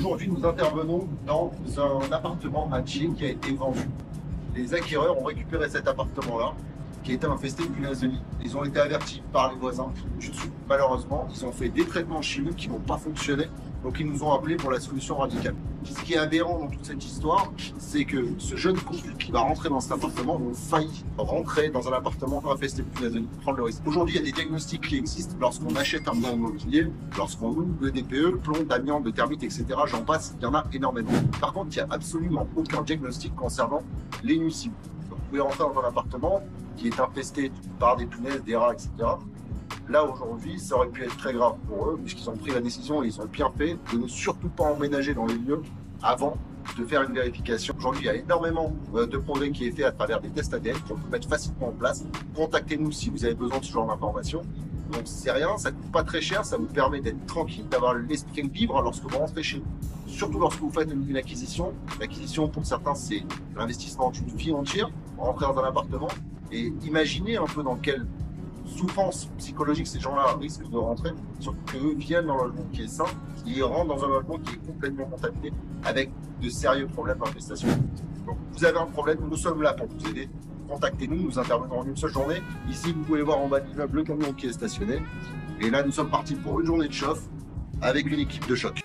Aujourd'hui, nous intervenons dans un appartement entier qui a été vendu. Les acquéreurs ont récupéré cet appartement-là, qui était infesté de punaises de lit. Ils ont été avertis par les voisins du dessus. Malheureusement, ils ont fait des traitements chimiques qui n'ont pas fonctionné, donc ils nous ont appelés pour la solution radicale. Ce qui est aberrant dans toute cette histoire, c'est que ce jeune couple qui va rentrer dans cet appartement ont failli rentrer dans un appartement infesté de punaises de lit, prendre le risque. Aujourd'hui, il y a des diagnostics qui existent lorsqu'on achète un bien immobilier, lorsqu'on ouvre le DPE, plomb, d'amiante, de termites, etc. J'en passe, il y en a énormément. Par contre, il n'y a absolument aucun diagnostic concernant les nuisibles. Donc, vous pouvez rentrer dans un appartement qui est infesté par des punaises, des rats, etc. Là, aujourd'hui, ça aurait pu être très grave pour eux, puisqu'ils ont pris la décision et ils ont bien fait de ne surtout pas emménager dans les lieux avant de faire une vérification. Aujourd'hui, il y a énormément de progrès qui est fait à travers des tests ADN qu'on peut mettre facilement en place. Contactez-nous si vous avez besoin de ce genre d'informations. Donc, c'est rien, ça ne coûte pas très cher, ça vous permet d'être tranquille, d'avoir l'esprit libre lorsque vous rentrez chez vous. Surtout lorsque vous faites une acquisition. L'acquisition, pour certains, c'est l'investissement d'une vie entière. Rentrer dans un appartement et imaginez un peu dans quelle souffrance psychologique ces gens-là risquent de rentrer, surtout qu'eux viennent dans un logement qui est sain, ils rentrent dans un logement qui est complètement contaminé avec de sérieux problèmes d'infestation. Donc vous avez un problème, nous sommes là pour vous aider. Contactez-nous, nous intervenons en une seule journée. Ici, vous pouvez voir en bas de l'immeuble le camion qui est stationné. Et là, nous sommes partis pour une journée de chauffe avec une équipe de choc.